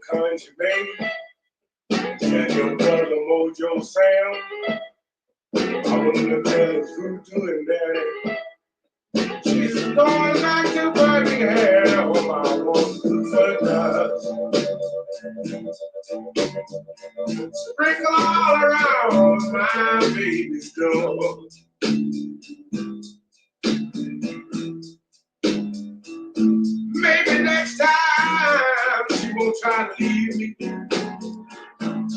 country baby. And your brother Mojo Sam. I want to tell his Hoodoo and Daddy. She's going back to Buckingham. I want to for dust. Sprinkle all around my baby's door. Maybe next time she won't try to leave me.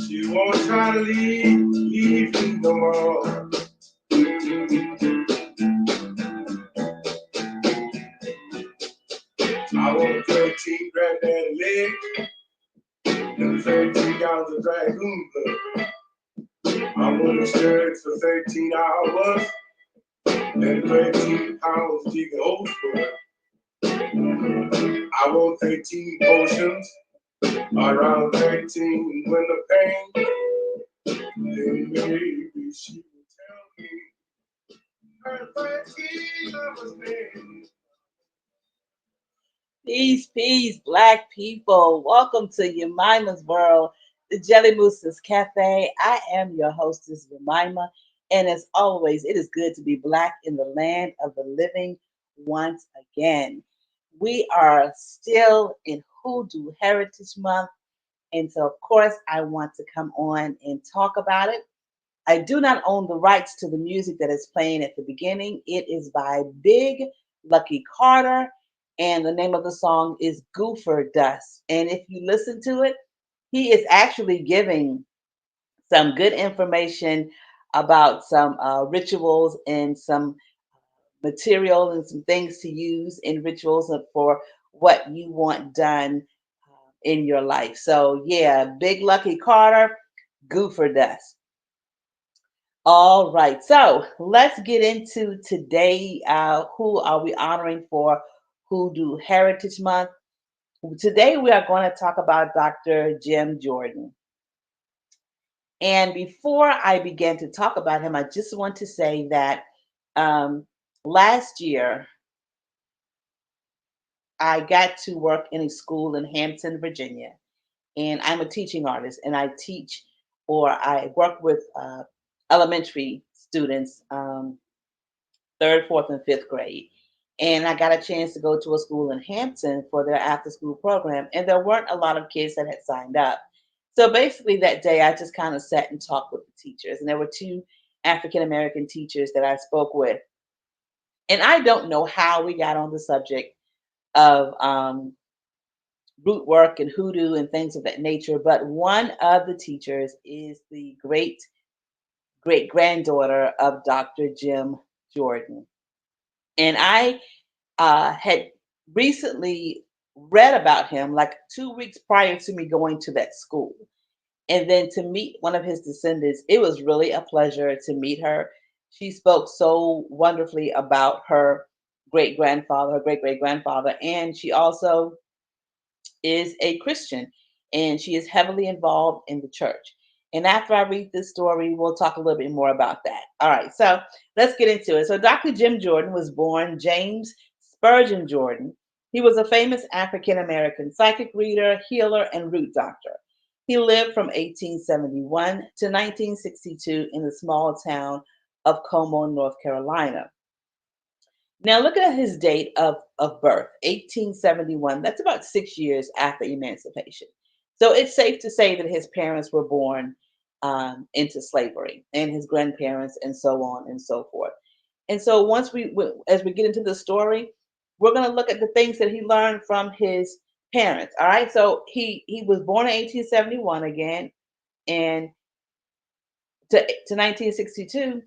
She won't try to leave me no more. I want 13 granddaddy legs and 13 ounces of dragoon blood. I want a shirt for 13 hours and 13 pounds digging holes for it. I want 13 potions around 13 when the pain. Then maybe she will tell me her 13 lover's name. Peace, peace, black people. Welcome to Yemima's World, the Jelly Moose's Cafe. I am your hostess, Yemima, and as always, it is good to be black in the land of the living once again. We are still in Hoodoo Heritage Month, and so of course, I want to come on and talk about it. I do not own the rights to the music that is playing at the beginning. It is by Big Lucky Carter, and the name of the song is Goofer Dust. And if you listen to it, he is actually giving some good information about some rituals and some material and some things to use in rituals for what you want done in your life. So, yeah, Big Lucky Carter, Goofer Dust. All right, so let's get into today. Who are we honoring for Hoodoo Heritage Month? Today we are going to talk about Dr. Jim Jordan. And before I begin to talk about him, I just want to say that um, last year I got to work in a school in Hampton, Virginia, and I'm a teaching artist, and I teach or I work with elementary students. Third, fourth, and fifth grade. And I got a chance to go to a school in Hampton for their after school program. And there weren't a lot of kids that had signed up. So basically, that day, I just kind of sat and talked with the teachers. And there were two African American teachers that I spoke with. And I don't know how we got on the subject of root work and hoodoo and things of that nature. But one of the teachers is the great granddaughter of Dr. Jim Jordan. And I had recently read about him like 2 weeks prior to me going to that school. And then to meet one of his descendants, it was really a pleasure to meet her. She spoke so wonderfully about her great great grandfather, and she also is a Christian and she is heavily involved in the church. And after I read this story, we'll talk a little bit more about that. All right, so let's get into it. So, Dr. Jim Jordan was born James Spurgeon Jordan. He was a famous African American psychic reader, healer, and root doctor. He lived from 1871 to 1962 in the small town of Como, North Carolina. Now, look at his date of birth, 1871. That's about 6 years after emancipation. So it's safe to say that his parents were born into slavery, and his grandparents, and so on and so forth. And so as we get into the story, we're going to look at the things that he learned from his parents. All right. So he was born in 1871 again, and to 1962.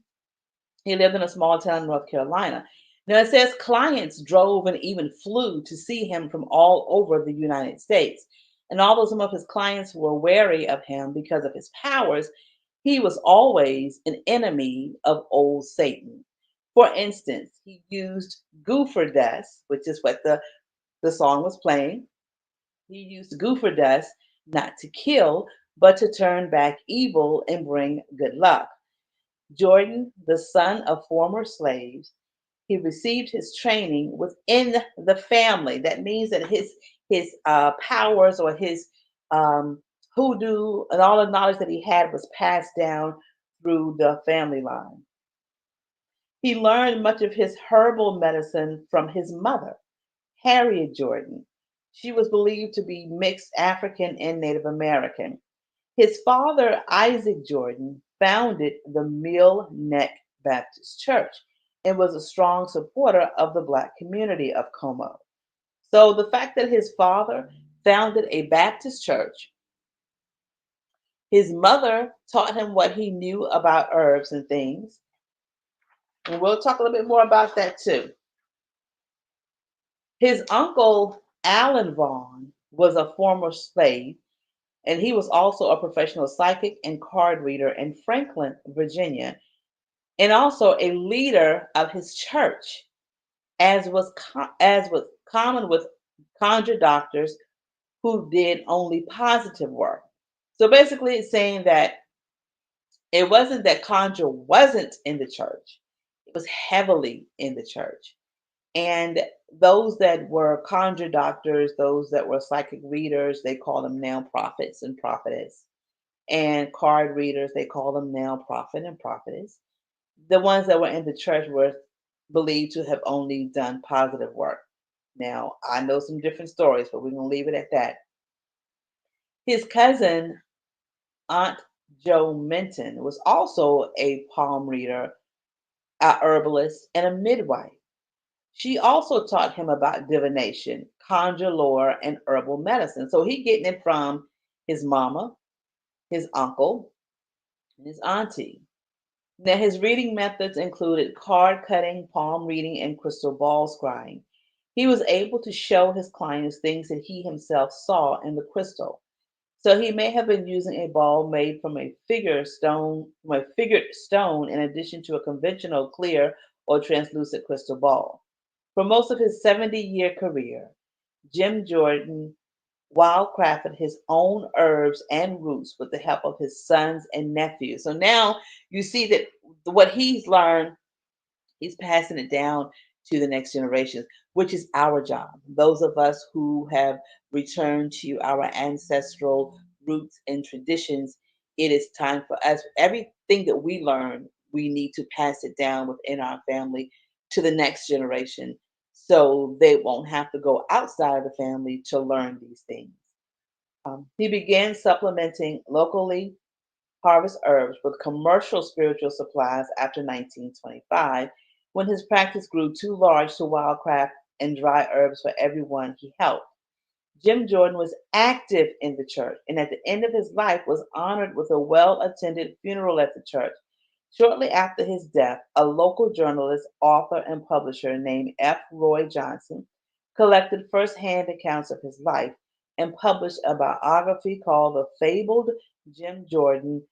He lived in a small town in North Carolina. Now it says clients drove and even flew to see him from all over the United States. And although some of his clients were wary of him because of his powers, he was always an enemy of old Satan. For instance, he used goofer dust, which is what the song was playing. He used goofer dust not to kill, but to turn back evil and bring good luck. Jordan, the son of former slaves, he received his training within the family. That means that his powers or his Um, Hoodoo and all the knowledge that he had was passed down through the family line. He learned much of his herbal medicine from his mother, Harriet Jordan. She was believed to be mixed African and Native American. His father, Isaac Jordan, founded the Mill Neck Baptist Church and was a strong supporter of the Black community of Como. So the fact that his father founded a Baptist church, his mother taught him what he knew about herbs and things, and we'll talk a little bit more about that too. His uncle, Alan Vaughn, was a former slave, and he was also a professional psychic and card reader in Franklin, Virginia, and also a leader of his church, as was common with conjure doctors who did only positive work. So basically, it's saying that it wasn't that conjure wasn't in the church; it was heavily in the church. And those that were conjure doctors, those that were psychic readers, they call them now prophets and prophetess. And card readers, they call them now prophet and prophetess. The ones that were in the church were believed to have only done positive work. Now, I know some different stories, but we're going to leave it at that. His cousin, Aunt Jo Minton, was also a palm reader, a herbalist, and a midwife. She also taught him about divination, conjure lore, and herbal medicine. So he getting it from his mama, his uncle, and his auntie. Now his reading methods included card cutting, palm reading, and crystal ball scrying. He was able to show his clients things that he himself saw in the crystal. So he may have been using a ball made from a figured stone in addition to a conventional clear or translucent crystal ball. For most of his 70-year career, Jim Jordan wildcrafted his own herbs and roots with the help of his sons and nephews. So now you see that what he's learned, he's passing it down to the next generations, which is our job. Those of us who have returned to our ancestral roots and traditions, it is time for us. Everything that we learn, we need to pass it down within our family to the next generation so they won't have to go outside of the family to learn these things. He began supplementing locally harvest herbs with commercial spiritual supplies after 1925, when his practice grew too large to wildcraft and dry herbs for everyone he helped. Jim Jordan was active in the church and at the end of his life was honored with a well attended funeral at the church. Shortly after his death, a local journalist, author, and publisher named F. Roy Johnson collected first-hand accounts of his life and published a biography called The Fabled Jim Jordan,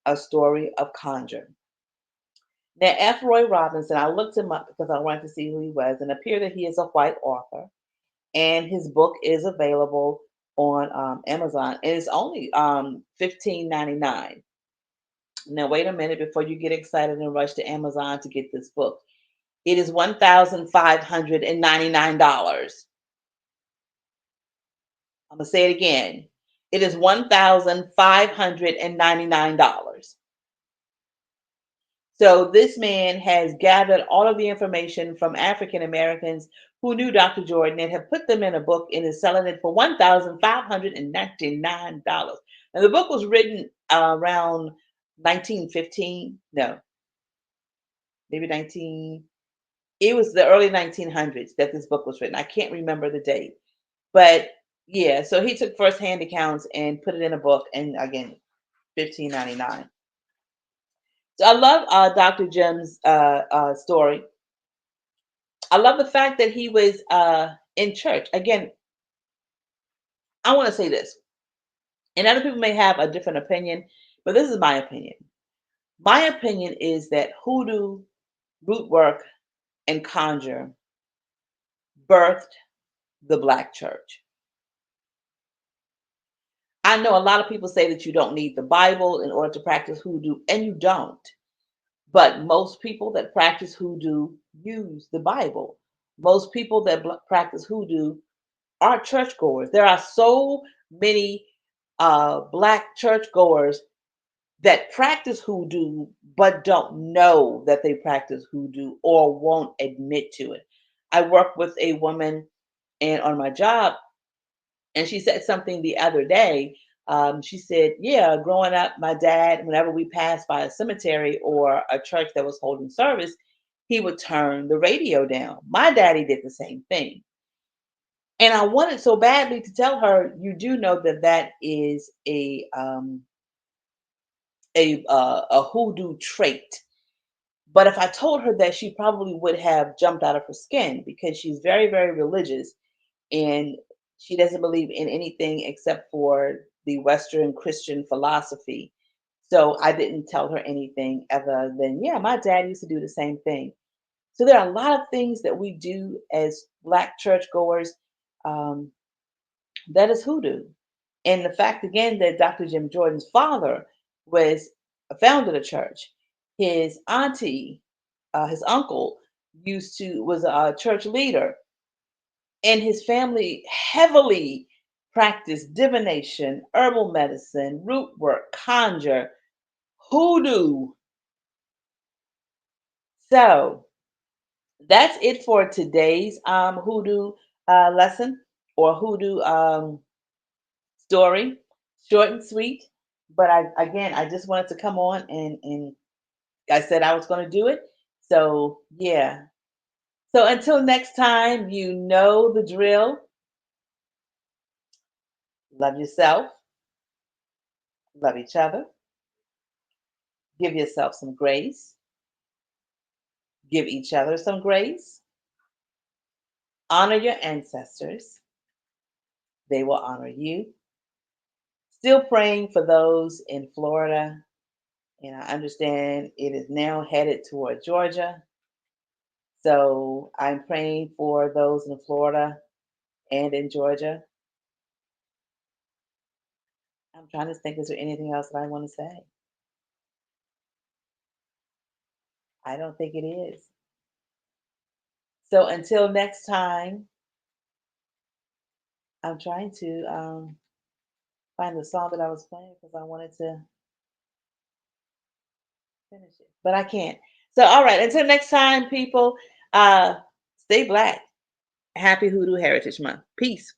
A Story of Conjure. Now, F. Roy Robinson, I looked him up because I wanted to see who he was, and it appeared that he is a white author, and his book is available on Amazon, and it's only 15.99. Now, wait a minute before you get excited and rush to Amazon to get this book. It is $1,599. I'm gonna say it again. It is $1,599. So this man has gathered all of the information from African Americans who knew Dr. Jordan and have put them in a book and is selling it for $1,599. And the book was written around 1915. No, maybe 19. It was the early 1900s that this book was written. I can't remember the date, but yeah. So he took firsthand accounts and put it in a book, and again, 15.99. So I love Dr. Jim's story. I love the fact that he was in church. Again, I want to say this, and other people may have a different opinion, but this is my opinion. My opinion is that hoodoo, root work, and conjure birthed the Black church. I know a lot of people say that you don't need the Bible in order to practice hoodoo, and you don't. But most people that practice hoodoo use the Bible. Most people that practice hoodoo are churchgoers. There are so many. Black churchgoers that practice hoodoo but don't know that they practice hoodoo or won't admit to it. I work with a woman and on my job, and she said something the other day. She said, "Yeah, growing up, my dad, whenever we passed by a cemetery or a church that was holding service, he would turn the radio down. My daddy did the same thing." And I wanted so badly to tell her, "You do know that that is a hoodoo trait." But if I told her that, she probably would have jumped out of her skin because she's very, very religious and she doesn't believe in anything except for the Western Christian philosophy. So I didn't tell her anything other than, yeah, my dad used to do the same thing. So there are a lot of things that we do as Black churchgoers, um, that is hoodoo. And the fact again that Dr. Jim Jordan's father was founded a church. His auntie, his uncle, used to was a church leader, and his family heavily practiced divination, herbal medicine, root work, conjure, hoodoo. So that's it for today's hoodoo lesson or hoodoo story. Short and sweet. But I just wanted to come on and I said I was going to do it. So yeah. So until next time, you know the drill. Love yourself, love each other, give yourself some grace, give each other some grace, honor your ancestors. They will honor you. Still praying for those in Florida, and I understand it is now headed toward Georgia. So I'm praying for those in Florida and in Georgia. I'm trying to think, is there anything else that I want to say? I don't think it is. So until next time, I'm trying to find the song that I was playing because I wanted to finish it, but I can't. So, all right, until next time, people, uh, stay Black. Happy Hoodoo Heritage Month. Peace.